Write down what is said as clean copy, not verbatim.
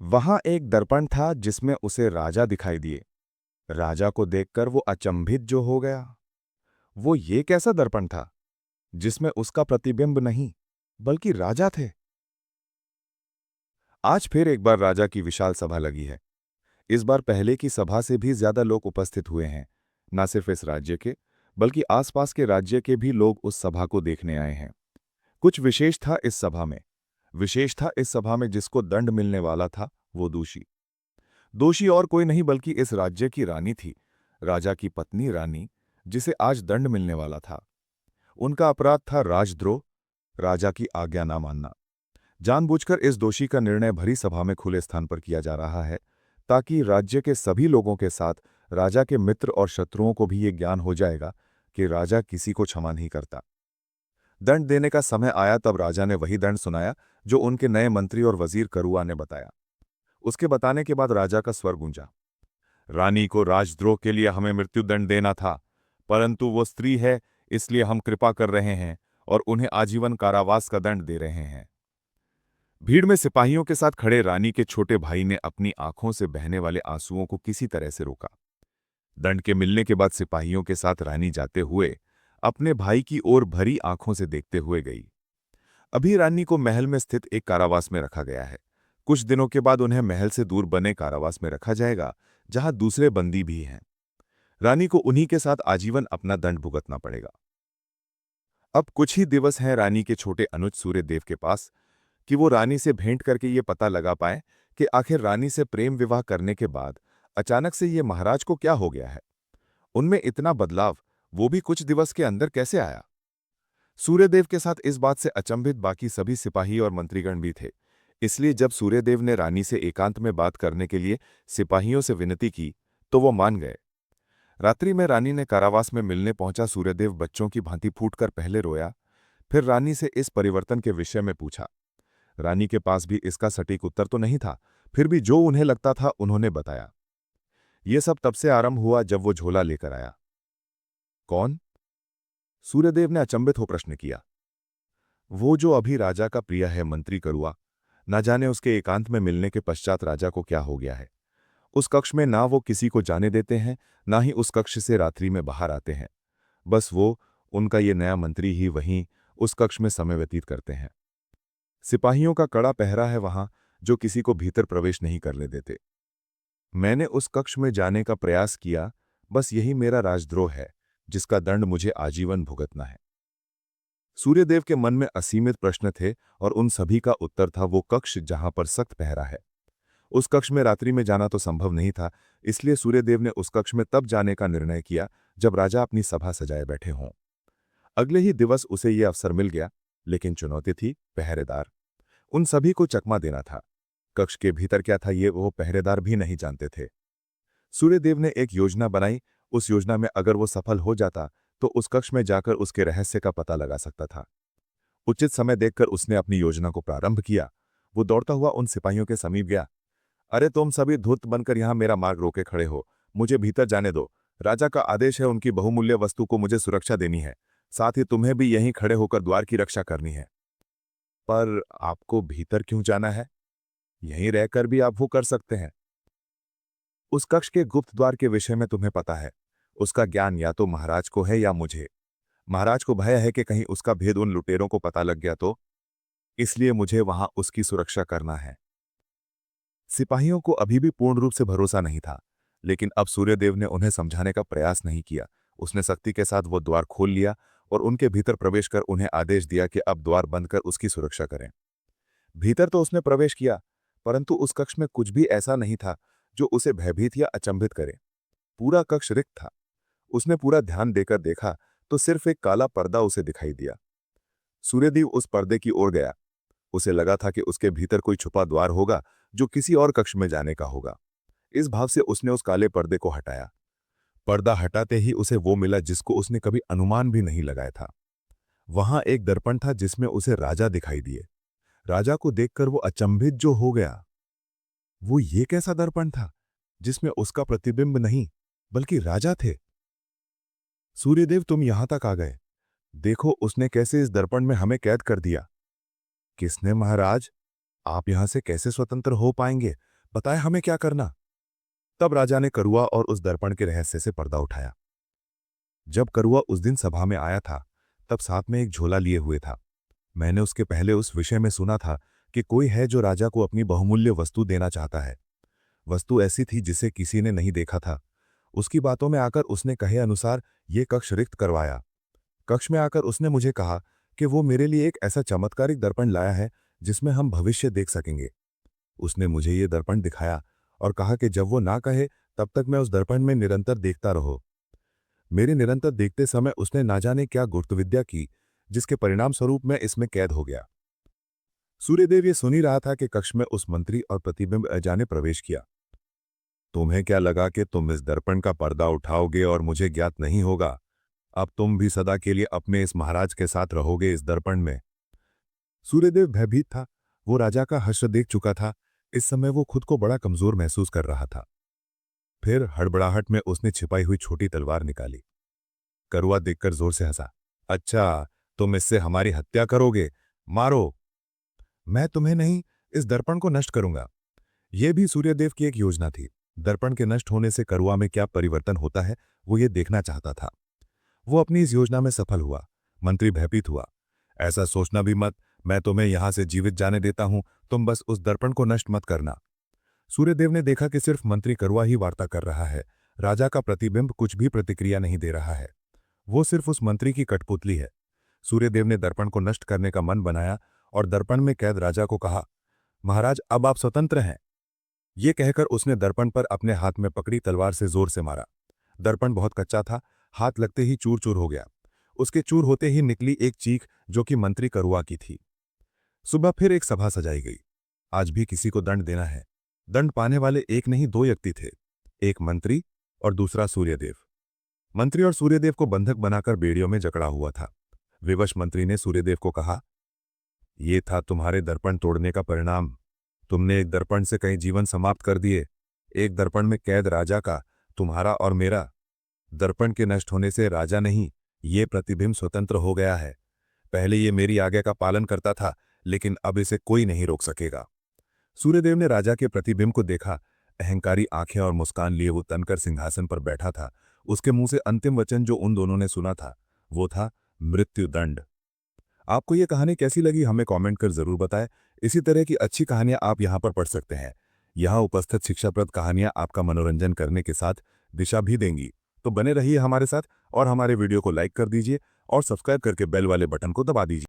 वहां एक दर्पण था जिसमें उसे राजा दिखाई दिए। राजा को देखकर वो अचंभित जो हो गया। वो ये कैसा दर्पण था जिसमें उसका प्रतिबिंब नहीं बल्कि राजा थे। आज फिर एक बार राजा की विशाल सभा लगी है। इस बार पहले की सभा से भी ज्यादा लोग उपस्थित हुए हैं। न सिर्फ इस राज्य के बल्कि आसपास के राज्य के भी लोग उस सभा को देखने आए हैं। कुछ विशेष था इस सभा में जिसको दंड मिलने वाला था वो दोषी। दोषी और कोई नहीं बल्कि इस राज्य की रानी थी। राजा की पत्नी रानी, जिसे आज दंड मिलने वाला था। उनका अपराध था राजद्रोह, राजा की आज्ञा ना मानना। जानबूझकर इस दोषी का निर्णय भरी सभा में खुले स्थान पर किया जा रहा है, ताकि राज्य के सभी लोगों के साथ राजा के मित्र और शत्रुओं को भी ये ज्ञान हो जाएगा कि राजा किसी को क्षमा नहीं करता। दंड देने का समय आया तब राजा ने वही दंड सुनाया जो उनके नए मंत्री और वजीर करुआ ने बताया। उसके बताने के बाद राजा का स्वर गूंजा। रानी को राजद्रोह के लिए हमें मृत्युदंड देना था, परंतु वो स्त्री है, इसलिए हम कृपा कर रहे हैं और उन्हें आजीवन कारावास का दंड दे रहे हैं। भीड़ में सिपाहियों के साथ खड़े रानी के छोटे भाई ने अपनी आंखों से बहने वाले आंसुओं को किसी तरह से रोका। दंड के मिलने के बाद सिपाहियों के साथ रानी जाते हुए अपने भाई की ओर भरी आंखों से देखते हुए गई। अभी रानी को महल में स्थित एक कारावास में रखा गया है। कुछ दिनों के बाद उन्हें महल से दूर बने कारावास में रखा जाएगा, जहां दूसरे बंदी भी हैं। रानी को उन्हीं के साथ आजीवन अपना दंड भुगतना पड़ेगा। अब कुछ ही दिवस हैं रानी के छोटे अनुज सूर्यदेव के पास कि वो रानी से भेंट करके ये पता लगा पाए कि आखिर रानी से प्रेम विवाह करने के बाद अचानक से ये महाराज को क्या हो गया है। उनमें इतना बदलाव वो भी कुछ दिवस के अंदर कैसे आया। सूर्यदेव के साथ इस बात से अचंभित बाकी सभी सिपाही और मंत्रीगण भी थे। इसलिए जब सूर्यदेव ने रानी से एकांत में बात करने के लिए सिपाहियों से विनती की तो वो मान गए। रात्रि में रानी ने कारावास में मिलने पहुंचा सूर्यदेव बच्चों की भांति फूटकर पहले रोया, फिर रानी से इस परिवर्तन के विषय में पूछा। रानी के पास भी इसका सटीक उत्तर तो नहीं था, फिर भी जो उन्हें लगता था उन्होंने बताया। यह सब तब से आरंभ हुआ जब वो झोला लेकर आया। कौन? सूर्यदेव ने अचंभित हो प्रश्न किया। वो जो अभी राजा का प्रिय है, मंत्री करुआ। न जाने उसके एकांत में मिलने के पश्चात राजा को क्या हो गया है। उस कक्ष में ना वो किसी को जाने देते हैं, ना ही उस कक्ष से रात्रि में बाहर आते हैं। बस वो, उनका ये नया मंत्री ही वहीं उस कक्ष में समय व्यतीत करते हैं। सिपाहियों का कड़ा पहरा है वहां, जो किसी को भीतर प्रवेश नहीं करने देते। मैंने उस कक्ष में जाने का प्रयास किया, बस यही मेरा राजद्रोह है, जिसका दंड मुझे आजीवन भुगतना है। सूर्यदेव के मन में असीमित प्रश्न थे और उन सभी का उत्तर था वो कक्ष जहां पर सख्त पहरा है। उस कक्ष में रात्रि में जाना तो संभव नहीं था, इसलिए सूर्यदेव ने उस कक्ष में तब जाने का निर्णय किया जब राजा अपनी सभा सजाए बैठे हों। अगले ही दिवस उसे यह अवसर मिल गया, लेकिन चुनौती थी पहरेदार। उन सभी को चकमा देना था। कक्ष के भीतर क्या था ये वो पहरेदार भी नहीं जानते थे। सूर्यदेव ने एक योजना बनाई। उस योजना में अगर वो सफल हो जाता तो उस कक्ष में जाकर उसके रहस्य का पता लगा सकता था। उचित समय देखकर उसने अपनी योजना को प्रारंभ किया। वो दौड़ता हुआ उन सिपाहियों के समीप गया। अरे तुम सभी धूर्त बनकर यहां मेरा मार्ग रोके खड़े हो, मुझे भीतर जाने दो। राजा का आदेश है, उनकी बहुमूल्य वस्तु को मुझे सुरक्षा देनी है, साथ ही तुम्हें भी यहीं खड़े होकर द्वार की रक्षा करनी है। पर आपको भीतर क्यों जाना है? यहीं रहकर भी आप वो कर सकते हैं। उस कक्ष के गुप्त द्वार के विषय में तुम्हें पता है। उसका ज्ञान या तो महाराज को है या मुझे। महाराज को भय है कि कहीं उसका भेद उन लुटेरों को पता लग गया तो, इसलिए मुझे वहां उसकी सुरक्षा करना है। सिपाहियों को अभी भी पूर्ण रूप से भरोसा नहीं था, लेकिन अब सूर्यदेव ने उन्हें समझाने का प्रयास नहीं किया। उसने सख्ती के साथ वो द्वार खोल लिया और उनके भीतर प्रवेश कर उन्हें आदेश दिया कि अब द्वार बंद कर उसकी सुरक्षा करें। भीतर तो उसने प्रवेश किया, परंतु उस कक्ष में कुछ भी ऐसा नहीं था जो उसे भयभीत या अचंभित करे। पूरा कक्ष रिक्त था। उसने पूरा ध्यान देकर देखा तो सिर्फ एक काला पर्दा उसे दिखाई दिया। सूर्यदेव उस पर्दे की ओर गया। उसे लगा था कि उसके भीतर कोई छुपा द्वार होगा जो किसी और कक्ष में जाने का होगा। इस भाव से उसने उस काले पर्दे को हटाया। पर्दा हटाते ही उसे वो मिला जिसको उसने कभी अनुमान भी नहीं लगाया था। वहां एक दर्पण था जिसमें उसे राजा दिखाई दिए। राजा को देखकर वो अचंभित जो हो गया। वो ये कैसा दर्पण था जिसमें उसका प्रतिबिंब नहीं बल्कि राजा थे। सूर्यदेव, तुम यहां तक आ गए। देखो उसने कैसे इस दर्पण में हमें कैद कर दिया। किसने महाराज? आप यहां से कैसे स्वतंत्र हो पाएंगे? बताए हमें क्या करना। तब राजा ने करुआ और उस दर्पण के रहस्य से पर्दा उठाया। जब करुआ उस दिन सभा में आया था, तब साथ में एक झोला लिए हुए था। मैंने उसके पहले उस विषय में सुना था कि कोई है जो राजा को अपनी बहुमूल्य वस्तु देना चाहता है। वस्तु ऐसी थी जिसे किसी ने नहीं देखा था। उसकी बातों में आकर उसने कहे अनुसार ये कक्ष रिक्त करवाया। कक्ष में आकर उसने मुझे कहा कि वो मेरे लिए एक ऐसा चमत्कारिक दर्पण लाया है जिसमें हम भविष्य देख सकेंगे। उसने मुझे ये दर्पण दिखाया और कहा कि जब वो ना कहे तब तक मैं उस दर्पण में निरंतर देखता रहो। मेरे निरंतर देखते समय उसने ना जाने क्या गुप्तविद्या की, जिसके परिणाम स्वरूप मैं इसमें कैद हो गया। सूर्यदेव ये सुन ही रहा था कि कक्ष में उस मंत्री और प्रतिबिंब अजाने प्रवेश किया। तुम्हें क्या लगा कि तुम इस दर्पण का पर्दा उठाओगे और मुझे ज्ञात नहीं होगा? अब तुम भी सदा के लिए अपने इस महाराज के साथ रहोगे इस दर्पण में। सूर्यदेव भयभीत था। वो राजा का हश्र देख चुका था। इस समय वो खुद को बड़ा कमजोर महसूस कर रहा था। फिर हड़बड़ाहट में उसने छिपाई हुई छोटी तलवार निकाली। करुआ देखकर जोर से हंसा। अच्छा, तुम इससे हमारी हत्या करोगे? मारो। मैं तुम्हें नहीं, इस दर्पण को नष्ट करूंगा। यह भी सूर्यदेव की एक योजना थी। दर्पण के नष्ट होने से करुआ में क्या परिवर्तन होता है, वो ये देखना चाहता था। वो अपनी इस योजना में सफल हुआ। मंत्री भयभीत हुआ। ऐसा सोचना भी मत, मैं तुम्हें यहां से जीवित जाने देता हूं, तुम बस उस दर्पण को नष्ट मत करना। सूर्यदेव ने देखा कि सिर्फ मंत्री करुआ ही वार्ता कर रहा है। राजा का प्रतिबिंब कुछ भी प्रतिक्रिया नहीं दे रहा है। वो सिर्फ उस मंत्री की कठपुतली है। सूर्यदेव ने दर्पण को नष्ट करने का मन बनाया और दर्पण में कैद राजा को कहा, महाराज अब आप स्वतंत्र हैं। ये कहकर उसने दर्पण पर अपने हाथ में पकड़ी तलवार से जोर से मारा। दर्पण बहुत कच्चा था, हाथ लगते ही चूर चूर हो गया। उसके चूर होते ही निकली एक चीख जो कि मंत्री करुआ की थी। सुबह फिर एक सभा सजाई गई। आज भी किसी को दंड देना है। दंड पाने वाले एक नहीं दो व्यक्ति थे, एक मंत्री और दूसरा सूर्यदेव। मंत्री और सूर्यदेव को बंधक बनाकर बेड़ियों में जकड़ा हुआ था। विवश मंत्री ने सूर्यदेव को कहा, ये था तुम्हारे दर्पण तोड़ने का परिणाम। तुमने एक दर्पण से कई जीवन समाप्त कर दिए। एक दर्पण में कैद राजा का, तुम्हारा और मेरा। दर्पण के नष्ट होने से राजा नहीं, ये प्रतिबिंब स्वतंत्र हो गया है। पहले ये मेरी आज्ञा का पालन करता था, लेकिन अब इसे कोई नहीं रोक सकेगा। सूर्यदेव ने राजा के प्रतिबिंब को देखा। अहंकारी आंखें और मुस्कान लिए वो तनकर सिंहासन पर बैठा था। उसके मुंह से अंतिम वचन जो उन दोनों ने सुना था, वो था मृत्युदंड। आपको ये कहानी कैसी लगी हमें कमेंट कर जरूर बताएं। इसी तरह की अच्छी कहानियां आप यहाँ पर पढ़ सकते हैं। यहाँ उपस्थित शिक्षाप्रद कहानियां आपका मनोरंजन करने के साथ दिशा भी देंगी। तो बने रहिए हमारे साथ और हमारे वीडियो को लाइक कर दीजिए और सब्सक्राइब करके बेल वाले बटन को दबा दीजिए।